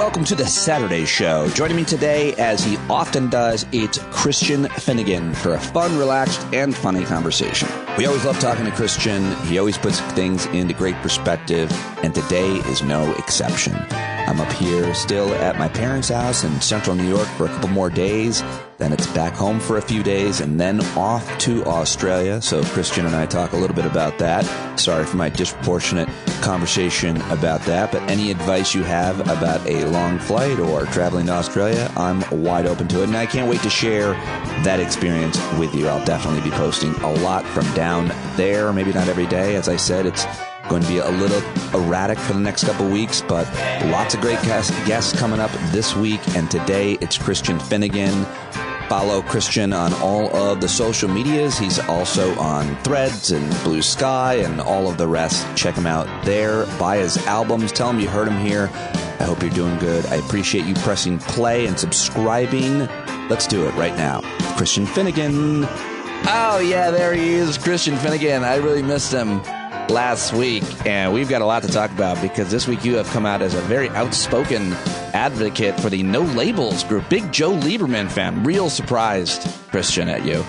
welcome to the Saturday Show. Joining me today, as he often does, it's Christian Finnegan for a fun, relaxed, and funny conversation. We always love talking to Christian. He always puts things into great perspective, and today is no exception. I'm up here still at my parents' house in central New York for a couple more days. Then it's back home for a few days and then off to Australia. So Christian and I talk a little bit about that. Sorry for my disproportionate conversation about that. But any advice you have about a long flight or traveling to Australia, I'm wide open to it. And I can't wait to share that experience with you. I'll definitely be posting a lot from down there. Maybe not every day. As I said, it's going to be a little erratic for the next couple weeks, but lots of great guests coming up this week. And today it's Christian Finnegan. Follow Christian on all of the social medias. He's also on Threads and Blue Sky and all of the rest. Check him out there. Buy his albums. Tell him you heard him here. I hope you're doing good. I appreciate you pressing play and subscribing. Let's do it right now. Christian Finnegan. Oh, yeah, there he is, Christian Finnegan. I really missed him last week, and we've got a lot to talk about because this week you have come out as a very outspoken advocate for the No Labels group. Big Joe Lieberman fan. Real surprised, Christian, at you.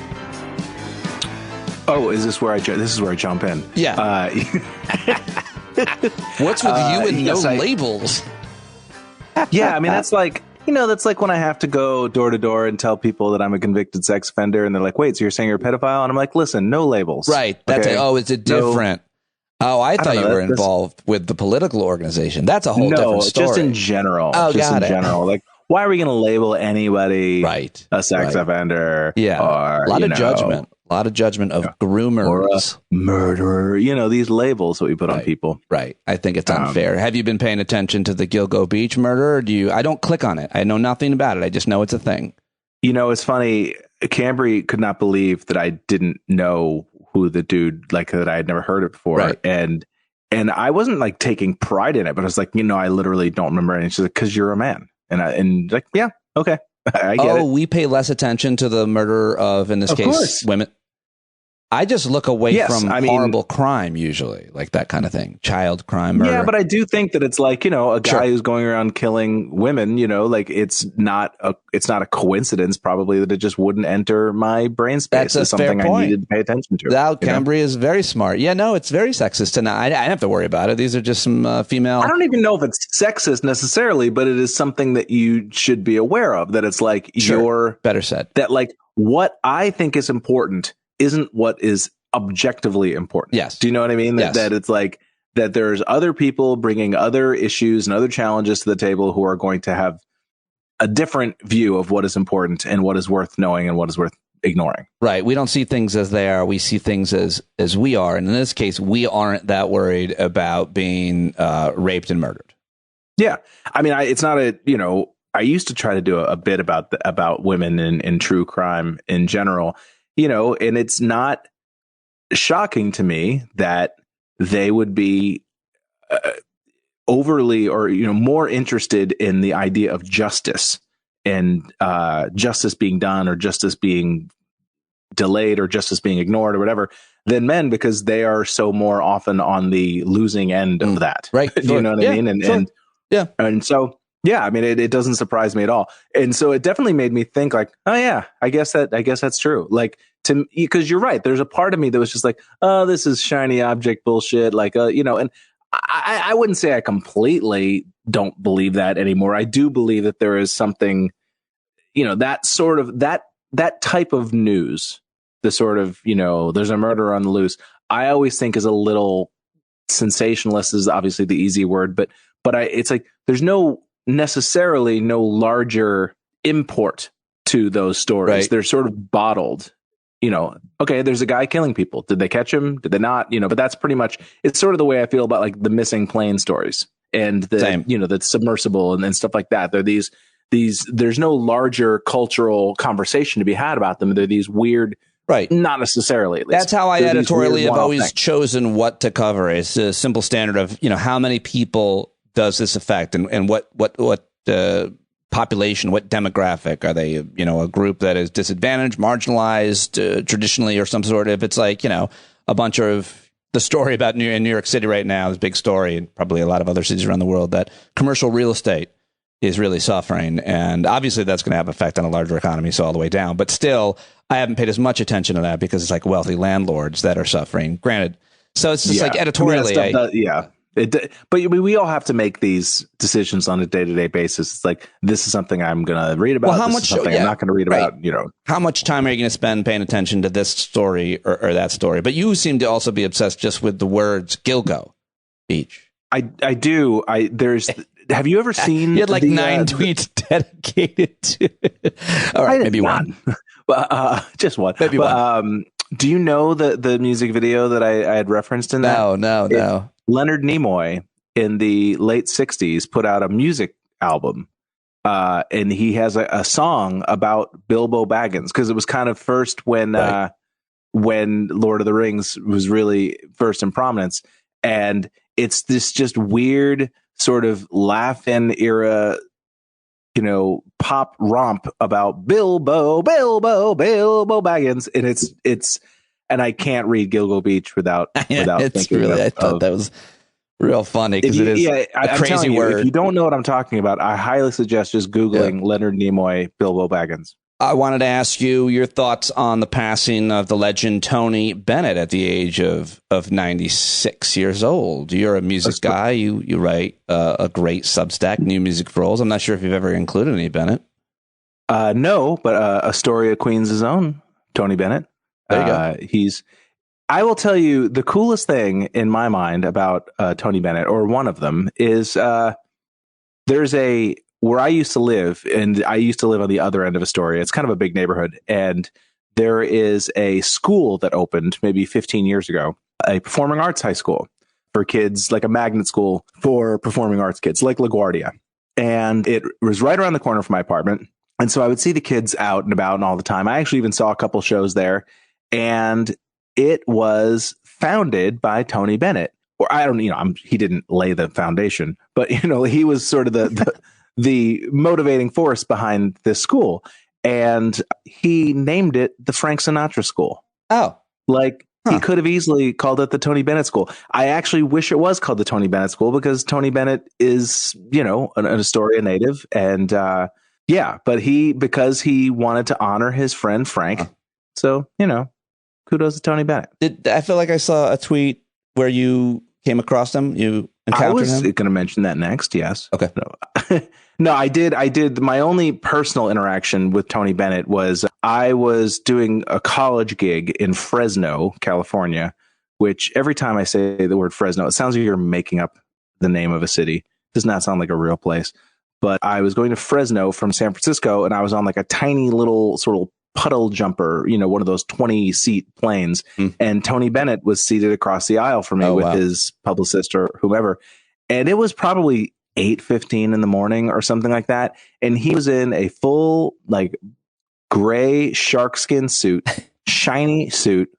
Oh, is this where this is where I jump in? Yeah. What's with you and No Labels? Yeah, I mean, that's like, that's like when I have to go door to door and tell people that I'm a convicted sex offender, and they're like, wait, so you're saying you're a pedophile? And I'm like, listen, no labels. Right. That's okay? is it different? Oh, I thought you were involved with the political organization. That's a whole different story. Just in general. Oh, just got in general. Like, why are we going to label anybody a sex offender? Yeah. Or, a lot of judgment. A lot of judgment of groomers. Or a murderer. These labels that we put on people. Right. I think it's unfair. Have you been paying attention to the Gilgo Beach murder? Or I don't click on it. I know nothing about it. I just know it's a thing. It's funny. Cambry could not believe that I didn't know who the dude, that I had never heard it before. Right. And I wasn't taking pride in it, but I was like, I literally don't remember it. And she's like, because you're a man. And yeah, okay. I get it. We pay less attention to the murder of, in this case, women. I just look away from horrible crime, usually, like that kind of thing. Child crime, murder. Yeah, but I do think that it's a guy who's going around killing women, it's not a coincidence, probably, that it just wouldn't enter my brain space. That's something I needed to pay attention to. Cambry is very smart. Yeah, no, it's very sexist. And I don't have to worry about it. These are just some female. I don't even know if it's sexist necessarily, but it is something that you should be aware of, that it's better said. That what I think is important isn't what is objectively important. Yes. Do you know what I mean? That it's that there's other people bringing other issues and other challenges to the table who are going to have a different view of what is important and what is worth knowing and what is worth ignoring. Right. We don't see things as they are. We see things as we are. And in this case, we aren't that worried about being raped and murdered. Yeah. I mean, it's not I used to try to do a bit about women in true crime in general. And it's not shocking to me that they would be overly or, more interested in the idea of justice and justice being done or justice being delayed or justice being ignored or whatever than men, because they are so more often on the losing end of that. Right. Do you know what I mean? And so. Yeah, I mean, it doesn't surprise me at all. And so it definitely made me think oh yeah, I guess that's true. Because you're right. There's a part of me that was just oh, this is shiny object bullshit. And I wouldn't say I completely don't believe that anymore. I do believe that there is something, that sort of, that type of news, the sort of, there's a murderer on the loose, I always think is a little sensationalist is obviously the easy word, but it's there's necessarily no larger import to those stories. Right. They're sort of bottled, okay, there's a guy killing people. Did they catch him? Did they not? But that's pretty much, it's sort of the way I feel about the missing plane stories and the, the submersible and stuff like that. They're these, there's no larger cultural conversation to be had about them. They're these weird, right? Not necessarily, at least. That's how I editorially have always chosen what to cover. It's a simple standard of, how many people does this affect, and what population, what demographic are they? A group that is disadvantaged, marginalized, traditionally, or some sort of. It's a bunch of the story about in New York City right now is a big story, and probably a lot of other cities around the world, that commercial real estate is really suffering. And obviously that's going to have effect on a larger economy, so all the way down. But still, I haven't paid as much attention to that because it's like wealthy landlords that are suffering. Granted. So it's just like editorially. But we all have to make these decisions on a day-to-day basis. It's like, this is something I'm going to read about. Well, this is something I'm not going to read about, How much time are you going to spend paying attention to this story or that story? But you seem to also be obsessed just with the words Gilgo Beach. I do. Have you ever seen? You had like 9 tweets dedicated to it. All right, maybe one. Just one. Maybe one. Do you know the music video that I had referenced in that? No. Leonard Nimoy in the late 60s put out a music album. And he has a song about Bilbo Baggins, because it was kind of first when Lord of the Rings was really first in prominence. And it's this just weird sort of laugh-in era, pop romp about Bilbo Baggins, and and I can't read Gilgo Beach without thinking really. I thought that was real funny because it is a crazy word. If you don't know what I'm talking about, I highly suggest just Googling Leonard Nimoy Bilbo Baggins. I wanted to ask you your thoughts on the passing of the legend Tony Bennett at the age of 96 years old. You're a music guy. You write a great Substack, New Music for Olds. I'm not sure if you've ever included any Bennett. No, but A Story of Queens' own Tony Bennett. There you go. I will tell you the coolest thing in my mind about Tony Bennett, or one of them, is there's where I used to live, and I used to live on the other end of Astoria. It's kind of a big neighborhood, and there is a school that opened maybe 15 years ago, a performing arts high school for kids, like a magnet school for performing arts kids, like LaGuardia. And it was right around the corner from my apartment. And so I would see the kids out and about and all the time. I actually even saw a couple shows there, and it was founded by Tony Bennett. Or he didn't lay the foundation, but he was sort of the motivating force behind this school, and he named it the Frank Sinatra School. He could have easily called it the Tony Bennett School. I actually wish it was called the Tony Bennett School, because Tony Bennett is, an Astoria native, and but because he wanted to honor his friend Frank. So, kudos to Tony Bennett. I feel like I saw a tweet where you came across him. You encountered him? I was going to mention that next. Yes. Okay. No, I did. My only personal interaction with Tony Bennett was I was doing a college gig in Fresno, California, which every time I say the word Fresno, it sounds like you're making up the name of a city. It does not sound like a real place. But I was going to Fresno from San Francisco, and I was on like a tiny little sort of puddle jumper, one of those 20-seat planes. And Tony Bennett was seated across the aisle from me with his publicist or whomever. And it was probably 8:15 in the morning or something like that. And he was in a full, like, gray sharkskin suit, shiny suit,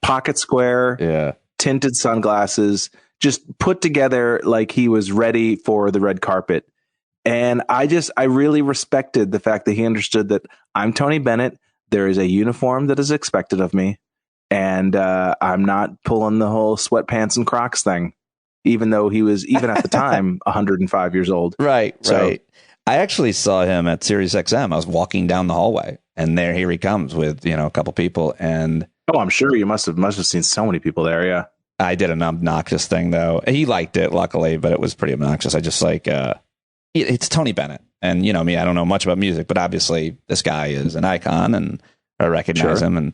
pocket square, tinted sunglasses, just put together like he was ready for the red carpet. And I really respected the fact that he understood that I'm Tony Bennett. There is a uniform that is expected of me, and I'm not pulling the whole sweatpants and Crocs thing, even though he was, even at the time, 105 years old. Right. I actually saw him at Sirius XM. I was walking down the hallway, and here he comes with, a couple people. And I'm sure you must have seen so many people there. Yeah. I did an obnoxious thing, though. He liked it, luckily, but it was pretty obnoxious. I just it's Tony Bennett, and me, I don't know much about music, but obviously this guy is an icon, and I recognize him,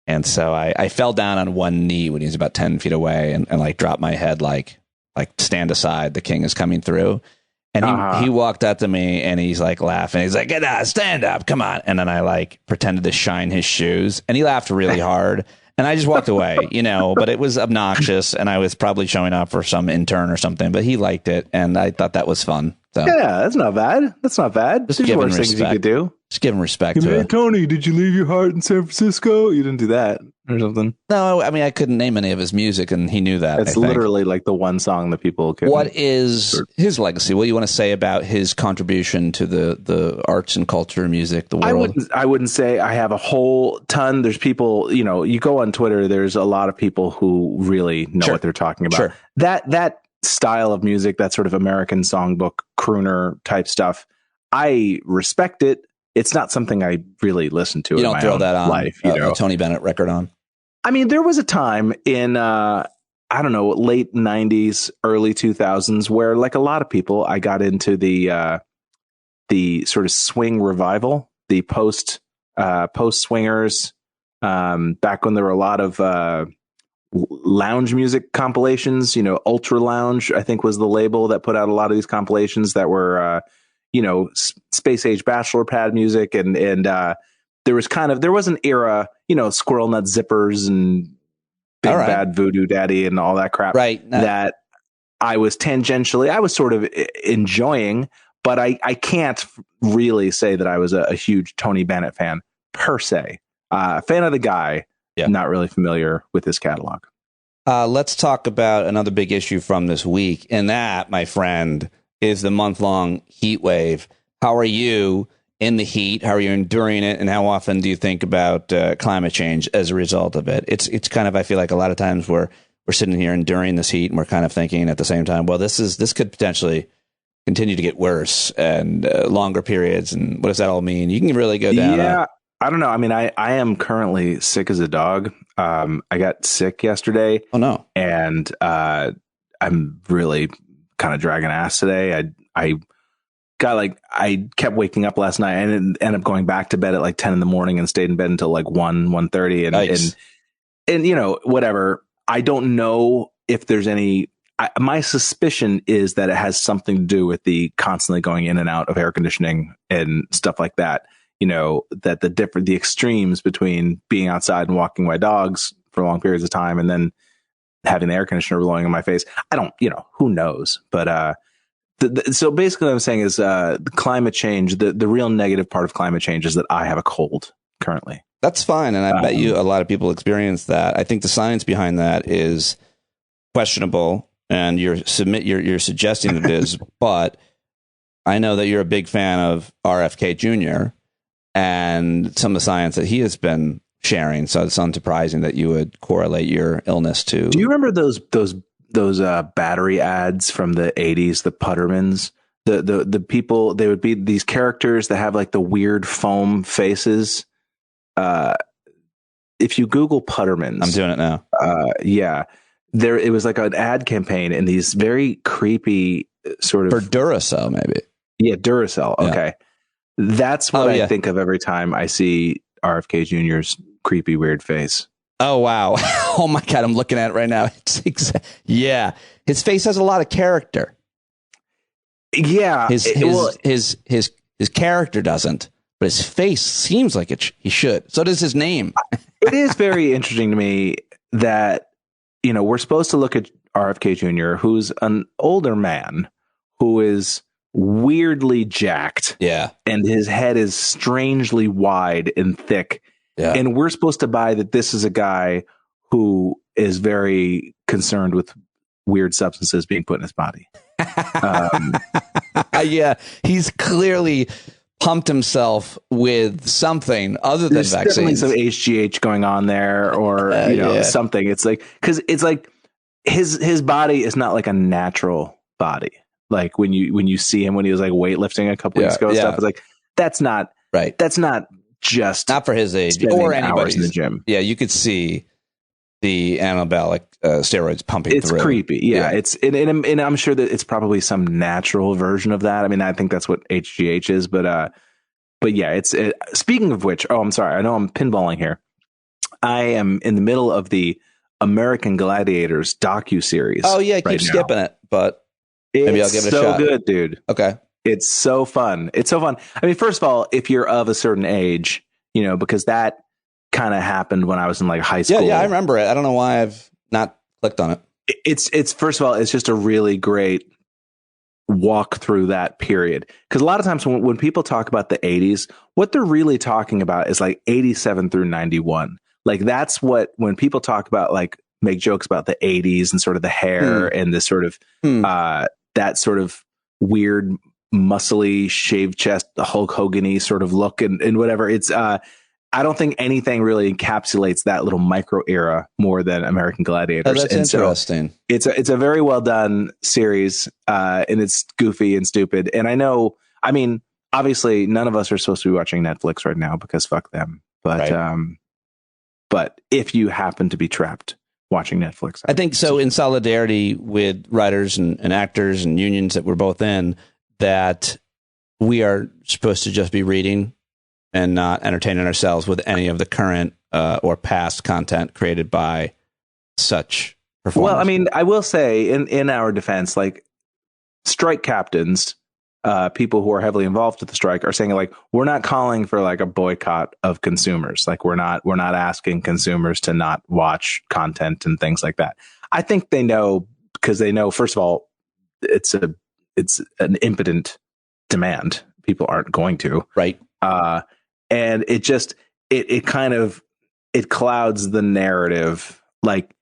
and so I fell down on one knee when he was about 10 feet away, and like dropped my head, like stand aside, the king is coming through. And he walked up to me, and he's like laughing. He's like, stand up, come on. And then I like pretended to shine his shoes, and he laughed really hard. And I just walked away, but it was obnoxious, and I was probably showing up for some intern or something, but he liked it, and I thought that was fun. So, yeah, that's not bad. Just there's worse things you could do. Just give him respect. Hey, Tony, did you leave your heart in San Francisco? You didn't do that or something? No, I mean, I couldn't name any of his music, and he knew that. It's literally like the one song that people can. What is his legacy? What do you want to say about his contribution to the arts and culture, music, the world? I wouldn't say I have a whole ton. There's people, you go on Twitter, there's a lot of people who really know what they're talking about. That style of music, that sort of American songbook crooner type stuff, I respect it. It's not something I really listen to in my own life. You know, a Tony Bennett record on. I mean, there was a time in, I don't know, late 90s, early 2000s, where, like a lot of people, I got into the sort of swing revival, the post swingers, back when there were a lot of lounge music compilations. You know, Ultra Lounge, I think, was the label that put out a lot of these compilations that were, you know, space age bachelor pad music, and there was an era, you know, Squirrel Nut Zippers and Big Bad Voodoo Daddy and all that crap, right? That I was sort of enjoying, but I can't really say that I was a huge Tony Bennett fan per se. Fan of the guy, not really familiar with his catalog. Let's talk about another big issue from this week, and that, my friend, is the month-long heat wave. How are you in the heat? How are you enduring it? And how often do you think about climate change as a result of it? It's kind of, I feel like a lot of times we're sitting here enduring this heat, and we're kind of thinking at the same time, well, this could potentially continue to get worse and longer periods. And what does that all mean? You can really go down. Yeah, I don't know. I mean, I am currently sick as a dog. I got sick yesterday. Oh no. And I'm really kind of dragging ass today. I kept waking up last night and ended up going back to bed at like 10 in the morning and stayed in bed until like 1:30. And you know, whatever. I don't know if there's any, my suspicion is that it has something to do with the constantly going in and out of air conditioning and stuff like that. You know, that the extremes between being outside and walking my dogs for long periods of time and then having the air conditioner blowing in my face. I don't, you know, who knows? But so basically what I'm saying is climate change, the real negative part of climate change is that I have a cold currently. That's fine. And I bet you a lot of people experience that. I think the science behind that is questionable, and you're suggesting it is, but I know that you're a big fan of RFK Jr. and some of the science that he has been sharing. So it's unsurprising that you would correlate your illness to. Do you remember those battery ads from the 80s, the Puttermans? The people, they would be these characters that have like the weird foam faces. If you Google Puttermans, I'm doing it now. Yeah, it was like an ad campaign and these very creepy sort of for Duracell, maybe. Yeah, Duracell. Yeah. Okay, that's what I think of every time I see RFK Jr.'s creepy weird face. Oh wow! Oh my God, I'm looking at it right now. Yeah, his face has a lot of character. Yeah, his character doesn't. But his face seems like he should. So does his name. It is very interesting to me that, you know, we're supposed to look at RFK Jr., who's an older man who is weirdly jacked. Yeah. And his head is strangely wide and thick. Yeah. And we're supposed to buy that this is a guy who is very concerned with weird substances being put in his body. Yeah. He's clearly pumped himself with something other than vaccines. Some HGH going on there, or something. It's like, because it's like his body is not like a natural body. Like when you see him when he was like weightlifting a couple weeks ago and stuff, it's like that's not right. That's not for his age or anybody's in the gym. Yeah, you could see the anabolic steroids pumping through. It's creepy. Yeah, it's and I'm sure that it's probably some natural version of that. I mean, I think that's what HGH is, but yeah, speaking of which, I'm sorry, I know I'm pinballing here. I am in the middle of the American Gladiators docuseries. Oh yeah, keep skipping it, but maybe I'll give it a shot. It's so good, dude. Okay. It's so fun. It's so fun. I mean, first of all, if you're of a certain age, you know, because that kind of happened when I was in like high school. Yeah, I remember it. I don't know why I've not clicked on it. It's first of all, it's just a really great walk through that period. Because a lot of times when people talk about the 80s, what they're really talking about is like 87 through 91. Like that's when people talk about, like, make jokes about the 80s and sort of the hair and this sort of that sort of weird muscly shaved chest Hulk Hogan-y sort of look and whatever. It's I don't think anything really encapsulates that little micro era more than American Gladiators. Oh, that's interesting. So it's a very well done series, and it's goofy and stupid. And I mean, obviously, none of us are supposed to be watching Netflix right now because fuck them. But but if you happen to be trapped watching Netflix, I think so. In solidarity with writers and actors and unions that we're both in, that we are supposed to just be reading and not entertaining ourselves with any of the current or past content created by such performers. Well, I mean, I will say in our defense, like strike captains, people who are heavily involved with the strike are saying like, we're not calling for like a boycott of consumers. Like we're not asking consumers to not watch content and things like that. I think they know, because they know, first of all, it's an impotent demand. People aren't going to. Right. And it just, it kind of, it clouds the narrative. Like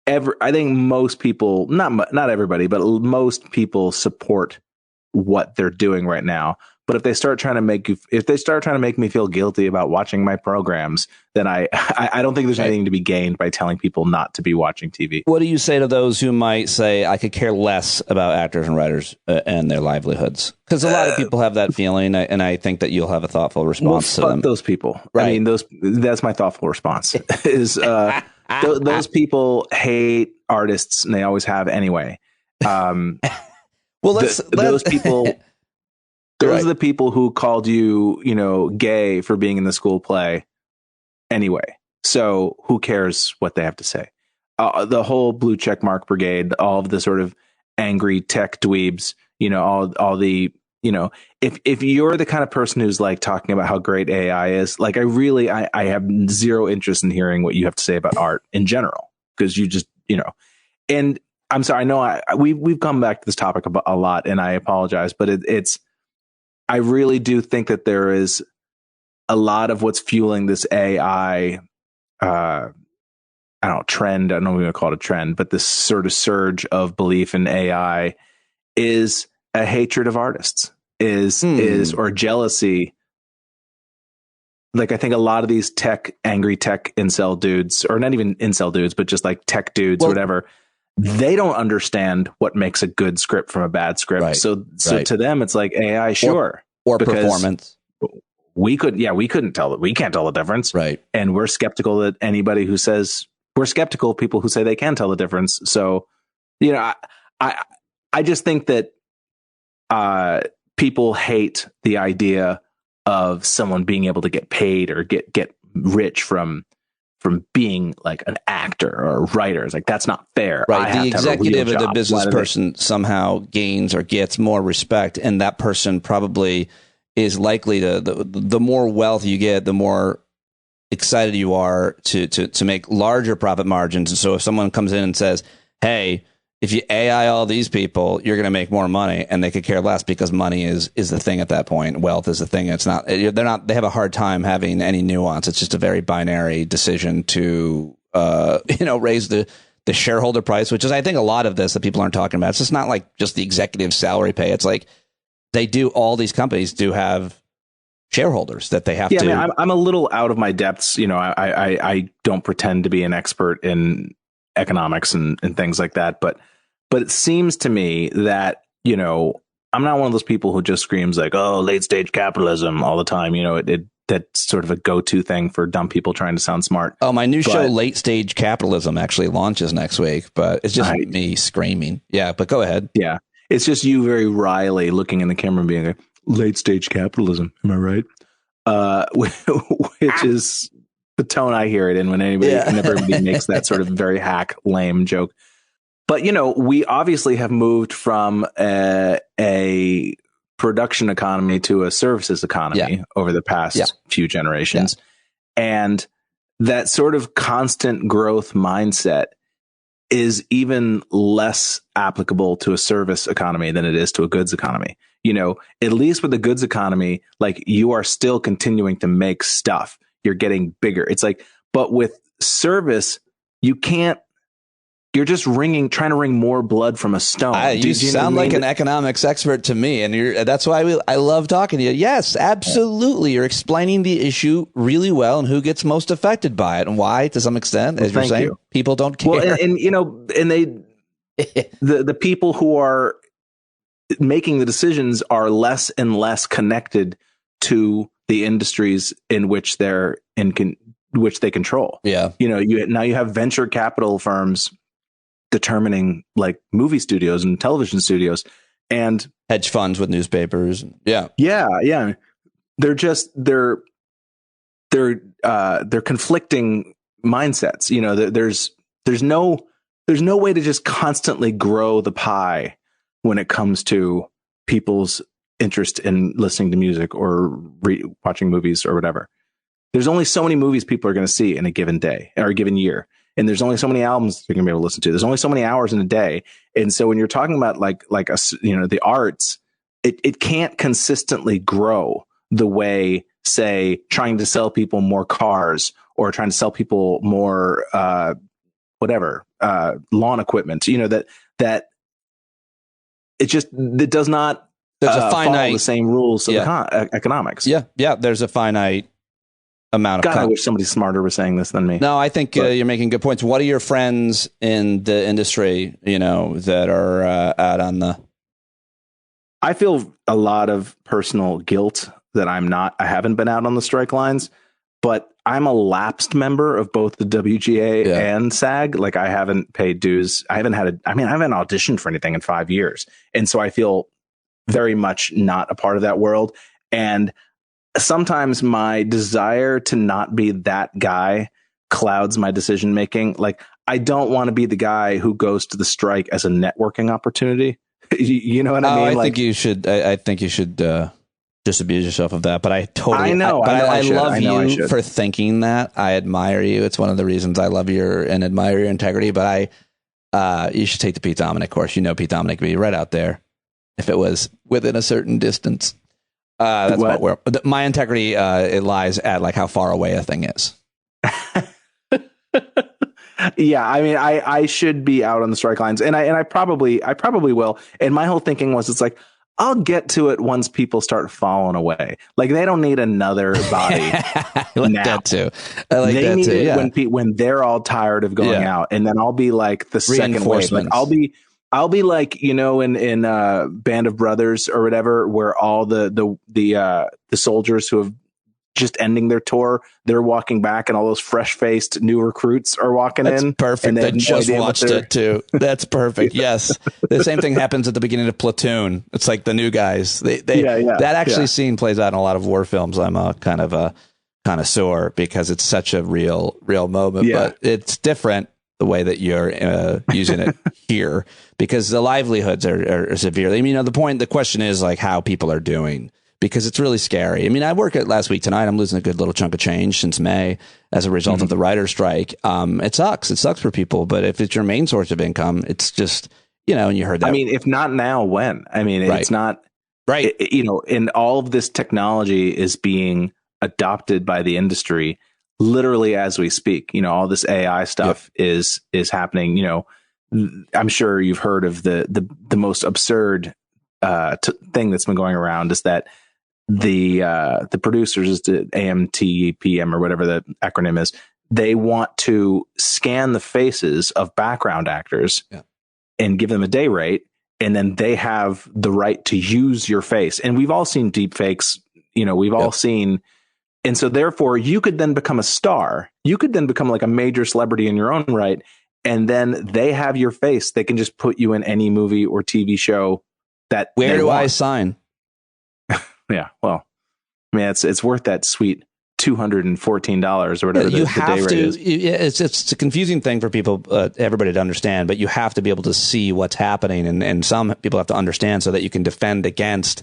I think most people, not everybody, but most people support what they're doing right now. But if they start trying to make me feel guilty about watching my programs, then I don't think there's anything to be gained by telling people not to be watching TV. What do you say to those who might say, I could care less about actors and writers and their livelihoods? Because a lot of people have that feeling, and I think that you'll have a thoughtful response to them. Those people. Right. I mean, that's my thoughtful response. Is those people hate artists, and they always have anyway. Well, those people. Those are the people who called you, gay for being in the school play anyway. So who cares what they have to say? The whole blue check mark brigade, all of the sort of angry tech dweebs, all the, if you're the kind of person who's like talking about how great AI is, like I have zero interest in hearing what you have to say about art in general, because you just, and I'm sorry, I know we've come back to this topic a lot, and I apologize, but I really do think that there is a lot of what's fueling this AI, I don't know, trend. I don't know if we're going to call it a trend, but this sort of surge of belief in AI is a hatred of artists, or jealousy. Like, I think a lot of these angry tech incel dudes, or not even incel dudes, but just like tech dudes, whatever, they don't understand what makes a good script from a bad script. Right. So to them, it's like AI, sure. Or performance. We can't tell the difference. Right. And we're skeptical that anybody who says, we're skeptical of people who say they can tell the difference. So, I just think that people hate the idea of someone being able to get paid or get rich from being like an actor or a writer. It's like, that's not fair. Right. The executive or the business person somehow gains or gets more respect, and that person probably is likely to, the more wealth you get, the more excited you are to make larger profit margins. And so if someone comes in and says, hey, if you AI all these people, you're going to make more money, and they could care less because money is the thing at that point. Wealth is the thing. It's not, they have a hard time having any nuance. It's just a very binary decision to, raise the shareholder price, which is, I think, a lot of this that people aren't talking about. It's just not like just the executive salary pay. It's like all these companies do have shareholders that they have to. Yeah, I'm a little out of my depths. I don't pretend to be an expert in economics and things like that, but it seems to me that, I'm not one of those people who just screams like, oh, late stage capitalism all the time. That's sort of a go-to thing for dumb people trying to sound smart. Oh, my new show, Late Stage Capitalism, actually launches next week, but it's just me screaming. Yeah, but go ahead. Yeah. It's just you very wryly looking in the camera and being like, late stage capitalism. Am I right? Which is the tone I hear it in when everybody makes that sort of very hack, lame joke. But, we obviously have moved from a production economy to a services economy over the past few generations. And that sort of constant growth mindset is even less applicable to a service economy than it is to a goods economy. At least with the goods economy, like, you are still continuing to make stuff. You're getting bigger. It's like, but with service, you can't you're just trying to wring more blood from a stone. You sound like an economics expert to me, and that's why I love talking to you. Yes, absolutely. You're explaining the issue really well and who gets most affected by it and why, to some extent, as you're saying. People don't care. Well, and they the people who are making the decisions are less and less connected to the industries in which they're which they control. Yeah. Now you have venture capital firms determining like movie studios and television studios and hedge funds with newspapers. Yeah. They're conflicting mindsets. There's no way to just constantly grow the pie when it comes to people's interest in listening to music or watching movies or whatever. There's only so many movies people are going to see in a given day or a given year. And there's only so many albums you're going to be able to listen to. There's only so many hours in a day. And so when you're talking about the arts, it can't consistently grow the way, say, trying to sell people more cars or trying to sell people more, lawn equipment, that it does not follow the same rules of economics. Yeah. Yeah. There's a finite amount of God, I wish somebody smarter was saying this than me. No, I think you're making good points. What are your friends in the industry, that are out on the... I feel a lot of personal guilt that I haven't been out on the strike lines, but I'm a lapsed member of both the WGA and SAG. Like, I haven't paid dues. I haven't auditioned for anything in 5 years. And so I feel very much not a part of that world. And sometimes my desire to not be that guy clouds my decision making. Like, I don't want to be the guy who goes to the strike as a networking opportunity. You know what I mean? I think you should disabuse yourself of that. But I love you for thinking that. I admire you. It's one of the reasons I love and admire your integrity. But you should take the Pete Dominic course. Pete Dominic would be right out there if it was within a certain distance. That's where my integrity it lies at, like how far away a thing is. Yeah, I mean, I should be out on the strike lines, and I probably will. And my whole thinking was, it's like, I'll get to it once people start falling away. Like, they don't need another body. I like now. That too. I like they that need too. It when they're all tired of going out, and then I'll be like the second worst. Like, I'll be like, in Band of Brothers or whatever, where all the soldiers who have just ending their tour, they're walking back, and all those fresh-faced new recruits are walking in. That's perfect. I just watched it too. That's perfect. Yes, the same thing happens at the beginning of Platoon. It's like the new guys. That scene plays out in a lot of war films. I'm a kind of a connoisseur because it's such a real moment, but it's different the way that you're using it here, because the livelihoods are severely. I mean, the question is like how people are doing, because it's really scary. I mean, I work at last week tonight. I'm losing a good little chunk of change since May as a result of the writer's strike. It sucks. It sucks for people. But if it's your main source of income, it's just, and you heard that. I mean, if not now, when? I mean, it's not right. And all of this technology is being adopted by the industry literally as we speak. All this AI stuff is happening. I'm sure you've heard of the most absurd thing that's been going around is that the producers, the AMTPM or whatever the acronym is, they want to scan the faces of background actors and give them a day rate, and then they have the right to use your face. And we've all seen deep fakes, we've all seen. And so therefore you could then become a star. You could then become like a major celebrity in your own right. And then they have your face. They can just put you in any movie or TV show that Where do I sign? Yeah, well, I mean, it's worth that sweet $214 or whatever the day rate is. It's a confusing thing for people, everybody to understand, but you have to be able to see what's happening, and some people have to understand so that you can defend against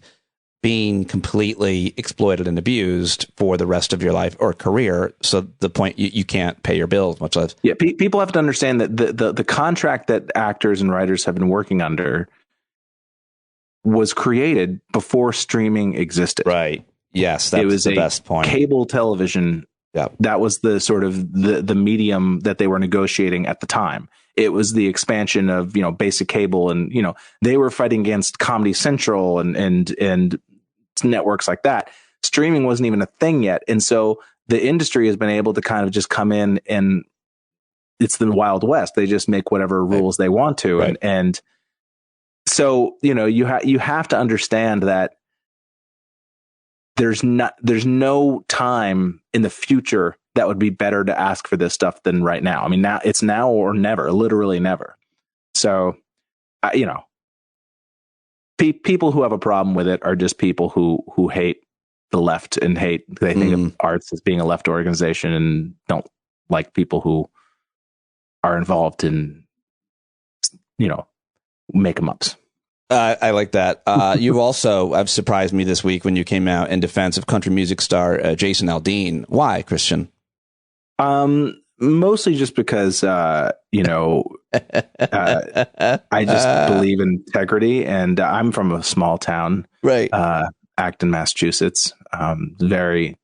being completely exploited and abused for the rest of your life or career. So the point you can't pay your bills, much less. Yeah, people have to understand that the contract that actors and writers have been working under was created before streaming existed. Right. Yes, that was the best point. Cable television. Yeah. That was the sort of the medium that they were negotiating at the time. it was the expansion of, basic cable, and, they were fighting against Comedy Central and networks like that. Streaming wasn't even a thing yet. And so the industry has been able to kind of just come in, and it's the Wild West. They just make whatever rules they want to. Right. And so, you have to understand that there's no time in the future that would be better to ask for this stuff than right now. I mean, now it's now or never, literally never. So, people who have a problem with it are just people who hate the left and they think of arts as being a left organization and don't like people who are involved in, make 'em ups. I like that. You also have surprised me this week when you came out in defense of country music star Jason Aldean. Why, Christian? Mostly just because, I just believe in integrity, and I'm from a small town, right? Acton, Massachusetts. Very,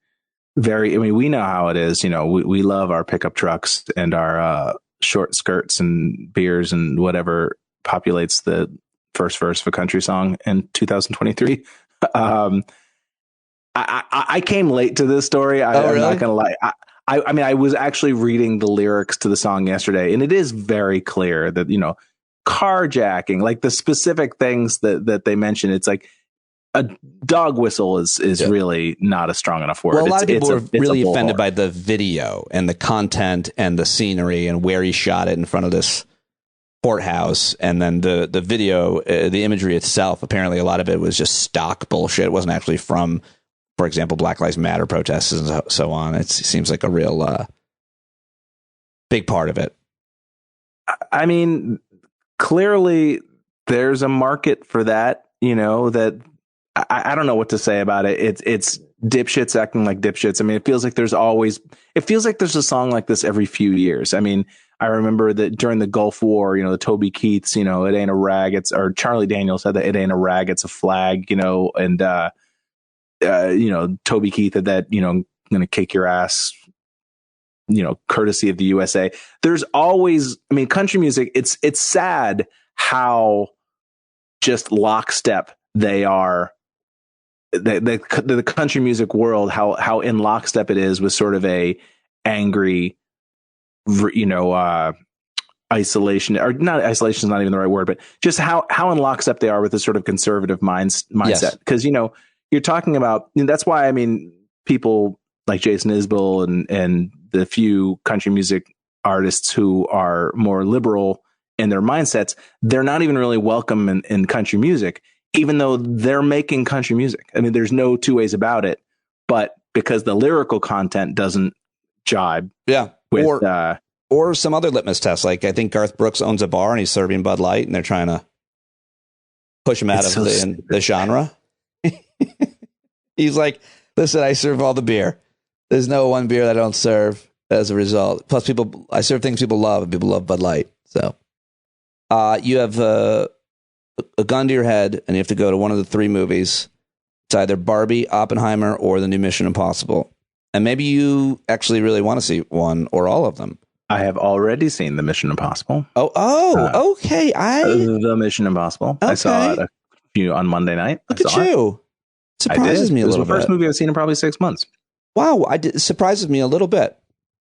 very. I mean, we know how it is. We love our pickup trucks and our short skirts and beers and whatever populates the first verse of a country song in 2023. I came late to this story. I'm not gonna lie. I mean, I was actually reading the lyrics to the song yesterday, and it is very clear that, carjacking, like the specific things that they mention, it's like a dog whistle is really not a strong enough word. Well, a lot of people are really offended by the video and the content and the scenery and where he shot it in front of this courthouse, and then the video, the imagery itself. Apparently, a lot of it was just stock bullshit. It wasn't actually from, for example, Black Lives Matter protests and so on. It seems like a real big part of it. I mean, clearly there's a market for that. That I don't know what to say about it. It's dipshits acting like dipshits. I mean, it feels like there's a song like this every few years. I mean, I remember that during the Gulf War, the Toby Keith's, it ain't a rag, or Charlie Daniels said that it ain't a rag, it's a flag, and Toby Keith had that, I'm going to kick your ass, courtesy of the USA. There's always, I mean, country music, it's sad how just lockstep they are. The country music world, how in lockstep it is with sort of a angry, isolation, or not isolation is not even the right word, but just how in lockstep they are with this sort of conservative mindset. Because, you're talking about, that's why, I mean, people like Jason Isbell and the few country music artists who are more liberal in their mindsets, they're not even really welcome in country music, even though they're making country music. I mean, there's no two ways about it, but because the lyrical content doesn't jibe. Yeah. With, or some other litmus test. Like, I think Garth Brooks owns a bar and he's serving Bud Light, and they're trying to push him out of the genre. He's like, listen, I serve all the beer. There's no one beer that I don't serve as a result. Plus, I serve things people love, and people love Bud Light. So you have a gun to your head, and you have to go to one of the three movies. It's either Barbie, Oppenheimer, or the new Mission Impossible. And maybe you actually really want to see one or all of them. I have already seen the Mission Impossible. Okay. The Mission Impossible. Okay. I saw it a few on Monday night. Look at you. Surprises me a little bit. It was the first movie I've seen in probably 6 months. Wow. It surprises me a little bit.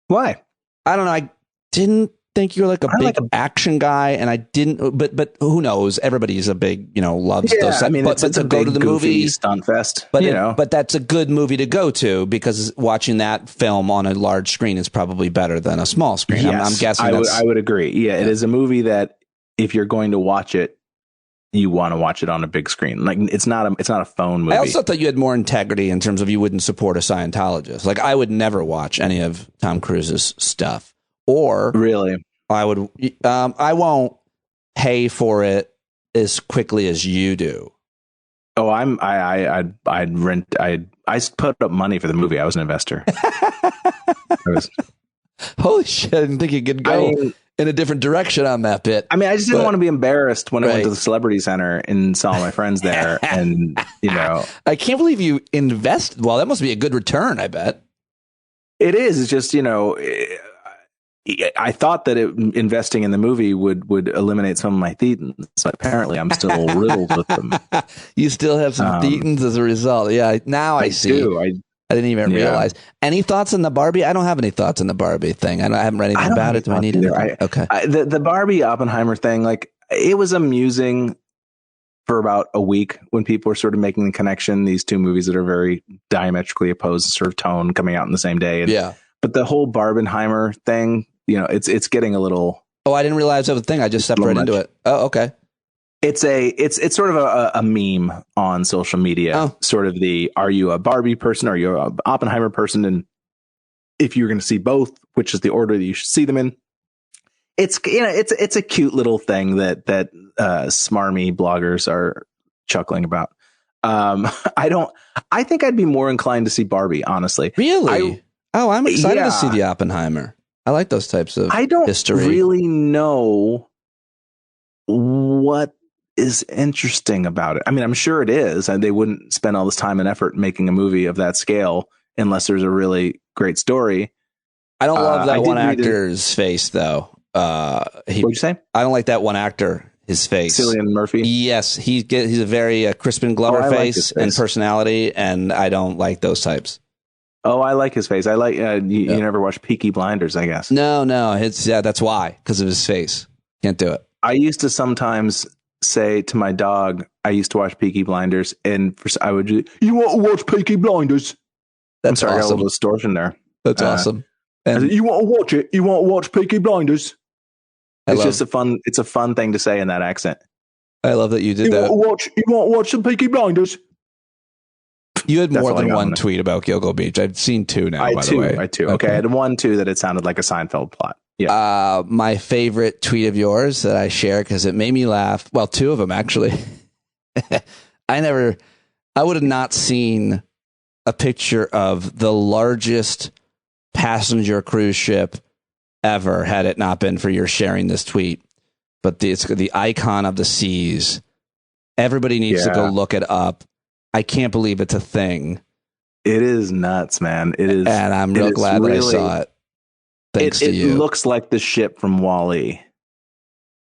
Why? I don't know. I didn't think you're like a big action guy, and I didn't. But who knows? Everybody's a big, loves those. I mean, but it's to a go big, to the goofy movie stunt fest. But but that's a good movie to go to, because watching that film on a large screen is probably better than a small screen. Yes, I'm guessing. I would agree. Yeah, it is a movie that if you're going to watch it, you want to watch it on a big screen. Like, it's not a phone movie. I also thought you had more integrity in terms of you wouldn't support a Scientologist. Like, I would never watch any of Tom Cruise's stuff. Or really, I would. I won't pay for it as quickly as you do. Oh, I'd rent. I put up money for the movie. I was an investor. Holy shit! I didn't think you could go in a different direction on that bit. I mean, I just didn't want to be embarrassed when I went to the Celebrity Center and saw my friends there, and I can't believe you invest. Well, that must be a good return, I bet. It is. It's just I thought that investing in the movie would eliminate some of my thetans, but apparently I'm still riddled with them. You still have some thetans as a result. Yeah, now I see. Do. I didn't even realize. Any thoughts on the Barbie? I don't have any thoughts on the Barbie thing. I haven't read anything about it. Do I need anything? Okay. The Barbie Oppenheimer thing, like, it was amusing for about a week when people were sort of making the connection. These two movies that are very diametrically opposed sort of tone coming out in the same day. And, but the whole Barbenheimer thing, it's getting a little. Oh, I didn't realize that was a thing. I just stepped right into it. Oh, okay. It's sort of a meme on social media. Sort of are you a Barbie person? Are you an Oppenheimer person? And if you're going to see both, which is the order that you should see them in? It's a cute little thing that smarmy bloggers are chuckling about. I think I'd be more inclined to see Barbie, honestly. Really? I'm excited to see the Oppenheimer. I like those types of history. I don't really know what is interesting about it. I mean, I'm sure it is, and they wouldn't spend all this time and effort making a movie of that scale unless there's a really great story. I don't love that one actor's face, though. What'd you say? I don't like that one actor. His face, Cillian Murphy. Yes, he's a very Crispin Glover face and personality, and I don't like those types. Oh, I like his face. I like you never watched Peaky Blinders, I guess. No, that's why, because of his face. Can't do it. I used to sometimes say to my dog, I used to watch Peaky Blinders, and I would you want to watch Peaky Blinders? I'm sorry, awesome. I got a little distortion there. That's awesome. And you want to watch it? You want to watch Peaky Blinders? It's a fun thing to say in that accent. I love that you did that. You want to watch some Peaky Blinders? You had more than one tweet about Gilgo Beach. I've seen two now, by the way. Okay. I had one, too, that it sounded like a Seinfeld plot. Yeah. My favorite tweet of yours that I share because it made me laugh. Well, two of them, actually. I would have not seen a picture of the largest passenger cruise ship ever had it not been for your sharing this tweet. But it's the icon of the seas. Everybody needs to go look it up. I can't believe it's a thing. It is nuts, man. It is. And I'm real glad that I saw it. Thanks to you. It looks like the ship from WALL-E.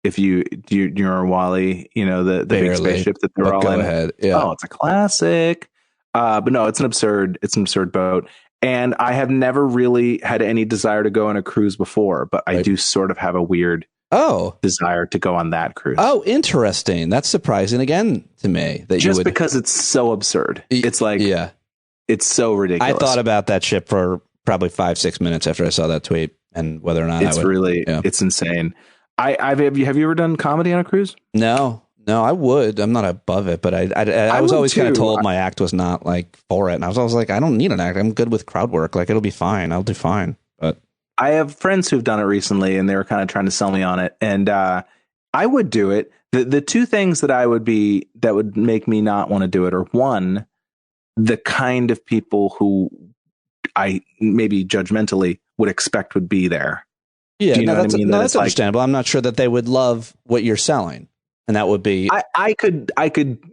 If you're WALL-E, the big spaceship that they're all in. Go ahead. Yeah. Oh, it's a classic. But no, it's an absurd boat. And I have never really had any desire to go on a cruise before, but I do sort of have a weird desire to go on that cruise. Oh, interesting. That's surprising again to me. Because it's so absurd. It's like, it's so ridiculous. I thought about that ship for probably 5-6 minutes after I saw that tweet and whether or not it's insane. Have you ever done comedy on a cruise? No, I would. I'm not above it, but I was always kind of told my act was not like for it. And I was always like, I don't need an act. I'm good with crowd work. Like, it'll be fine. I'll do fine. But I have friends who've done it recently and they were kind of trying to sell me on it. And I would do it. The two things that would make me not want to do it are, one, the kind of people who I maybe judgmentally would expect would be there. Yeah, that's understandable. I'm not sure that they would love what you're selling. And that would be, I could,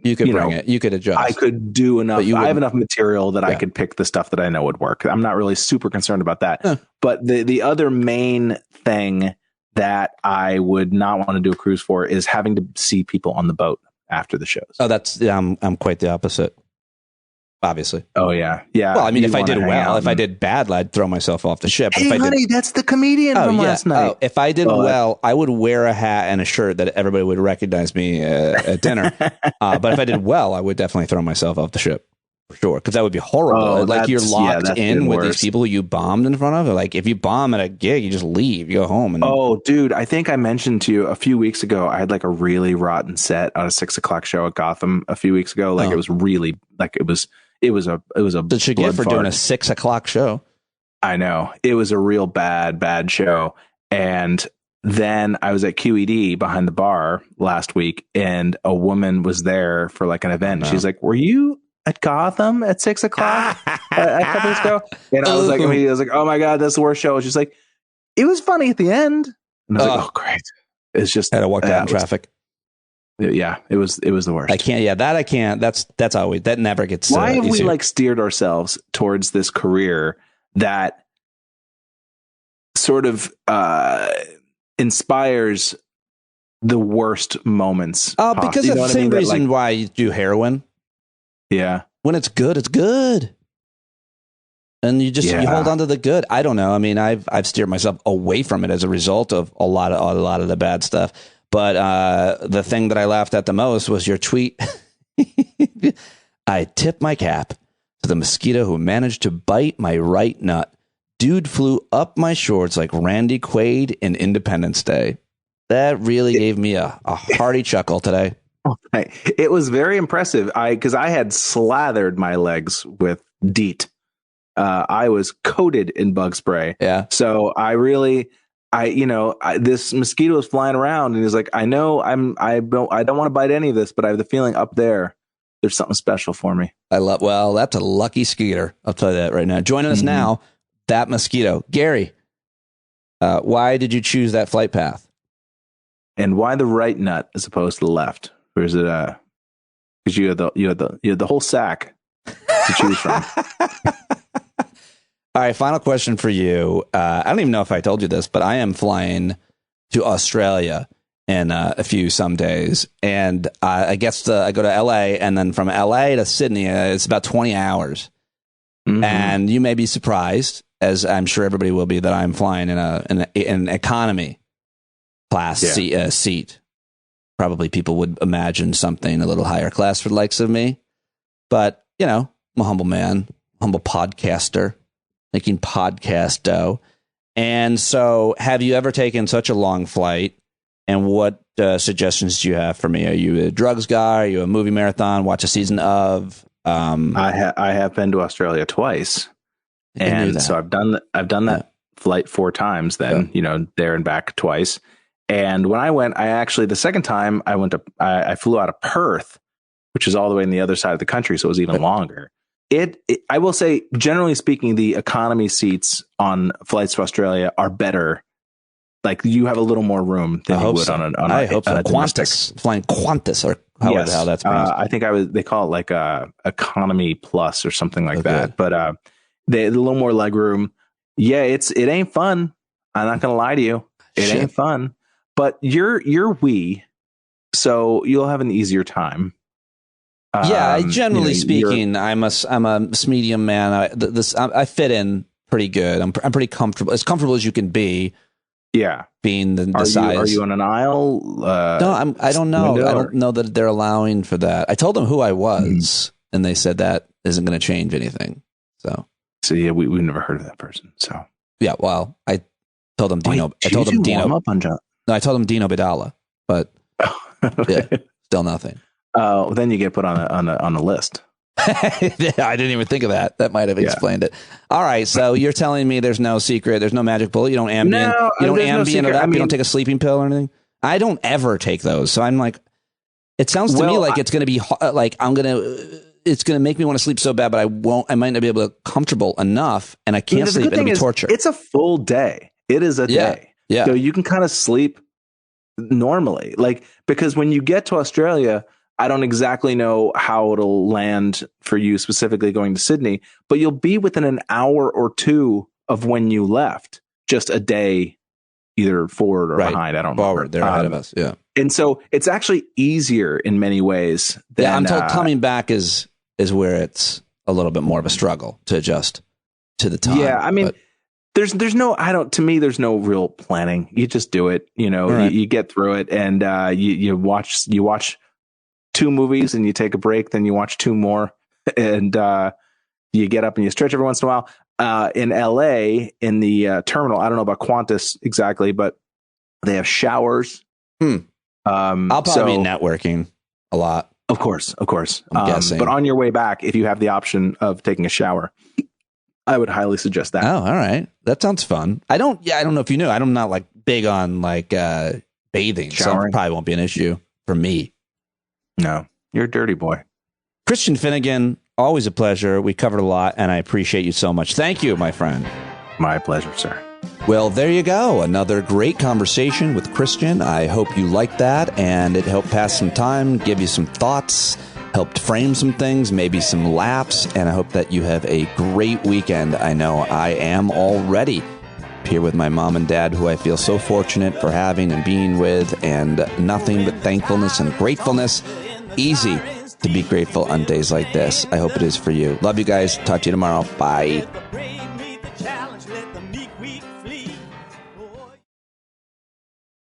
you could bring it, you could adjust. I could do enough. I have enough material that I could pick the stuff that I know would work. I'm not really super concerned about that. Huh. But the other main thing that I would not want to do a cruise for is having to see people on the boat after the shows. Oh, I'm quite the opposite. Obviously. Oh yeah. Yeah. Well, I mean, if I did well, if I did bad, I'd throw myself off the ship. Hey, honey, that's the comedian from last night. Oh, if I did well, I would wear a hat and a shirt that everybody would recognize me at dinner. But if I did well, I would definitely throw myself off the ship for sure. Because that would be horrible. Like, you're locked in with these people you bombed in front of. Like, if you bomb at a gig, you just leave. You go home. And dude, I think I mentioned to you a few weeks ago, I had like a really rotten set on a 6 o'clock show at Gotham a few weeks ago. Like, it was really like it was a Did you get for doing a 6 o'clock show? I know. It was a real bad show. And then I was at QED behind the bar last week, and a woman was there for like an event. She's like, "Were you at Gotham at 6 o'clock a couple weeks ago?" And I was like, "Oh my God, that's the worst show." She's like, "It was funny at the end." And I was like, "Oh, great." It's just had to walk down traffic. Yeah, it was the worst. I can't. That's always, that never gets. Why have we steered ourselves towards this career that sort of inspires the worst moments. Because of the same reason why you do heroin. Yeah. When it's good, it's good. And you hold on to the good. I don't know. I mean, I've steered myself away from it as a result of a lot of the bad stuff. But the thing that I laughed at the most was your tweet. I tip my cap to the mosquito who managed to bite my right nut. Dude flew up my shorts like Randy Quaid in Independence Day. That really gave me a hearty chuckle today. It was very impressive. Because I had slathered my legs with DEET. I was coated in bug spray. Yeah. So this mosquito was flying around, and he's like, I know I don't want to bite any of this, but I have the feeling up there's something special for me. That's a lucky skeeter. I'll tell you that right now. Joining us now, that mosquito. Gary, why did you choose that flight path? And why the right nut as opposed to the left? Or is it because you had the whole sack to choose from? All right, final question for you. I don't even know if I told you this, but I am flying to Australia in some days, and I go to LA, and then from LA to Sydney, it's about 20 hours. Mm-hmm. And you may be surprised, as I'm sure everybody will be, that I'm flying in an economy class seat. Probably people would imagine something a little higher class for the likes of me, but I'm a humble man, humble podcaster, making podcast dough. And so, have you ever taken such a long flight? And what suggestions do you have for me? Are you a drugs guy? Are you a movie marathon? Watch a season of? I have been to Australia twice, and so I've done that flight 4 times. Then there and back twice. And when I went, the second time I flew out of Perth, which is all the way on the other side of the country, so it was even longer. I will say, generally speaking, the economy seats on flights to Australia are better. Like, you have a little more room than you would on a Qantas, flying Qantas, or how that's pronounced. I think they call it like economy plus or something like that. But they a little more leg room. Yeah, it ain't fun. I'm not gonna lie to you. It ain't fun. But you're wee, so you'll have an easier time. Generally speaking, I'm a medium man. I fit in pretty good. I'm pretty comfortable, as comfortable as you can be. Yeah, being the size. Are you on an aisle? No, I don't know. I don't know that they're allowing for that. I told them who I was, and they said that isn't going to change anything. So yeah, we've never heard of that person. So yeah, well, I told them Dino. I told them Dino. No, I told them Dino Badala, but still nothing. Then you get put on a list. I didn't even think of that. That might have explained it. All right, so you're telling me there's no secret, there's no magic bullet. You don't Ambien. You don't Ambien it up. You don't take a sleeping pill or anything. I don't ever take those. So I'm like, it sounds to me like it's going to be like it's going to make me want to sleep so bad, but I won't. I might not be able to comfortable enough, and I can't sleep. It'll be torture. It's a full day. It is a day. Yeah. So you can kind of sleep normally, because when you get to Australia, I don't exactly know how it'll land for you specifically going to Sydney, but you'll be within an hour or two of when you left, just a day either forward or behind. I don't know. Forward, they're ahead of us. Yeah. And so it's actually easier in many ways. I'm told coming back is where it's a little bit more of a struggle to adjust to the time. Yeah. I mean, there's no real planning. You just do it, you get through it, and you watch 2 movies and you take a break, then you watch 2 more, and you get up and you stretch every once in a while. In LA, in the terminal, I don't know about Qantas exactly, but they have showers. I'll probably be networking a lot. Of course. I'm guessing. But on your way back, if you have the option of taking a shower, I would highly suggest that. Oh, all right. That sounds fun. I don't know if you knew, I'm not big on bathing. Showering. So it probably won't be an issue for me. No, you're a dirty boy. Christian Finnegan, always a pleasure. We covered a lot, and I appreciate you so much. Thank you, my friend. My pleasure, sir. Well, there you go. Another great conversation with Christian. I hope you liked that, and it helped pass some time, give you some thoughts, helped frame some things, maybe some laughs, and I hope that you have a great weekend. I know I am already. here with my mom and dad, who I feel so fortunate for having and being with, and nothing but thankfulness and gratefulness. Easy to be grateful on days like this. I hope it is for you. Love you guys. Talk to you tomorrow. Bye.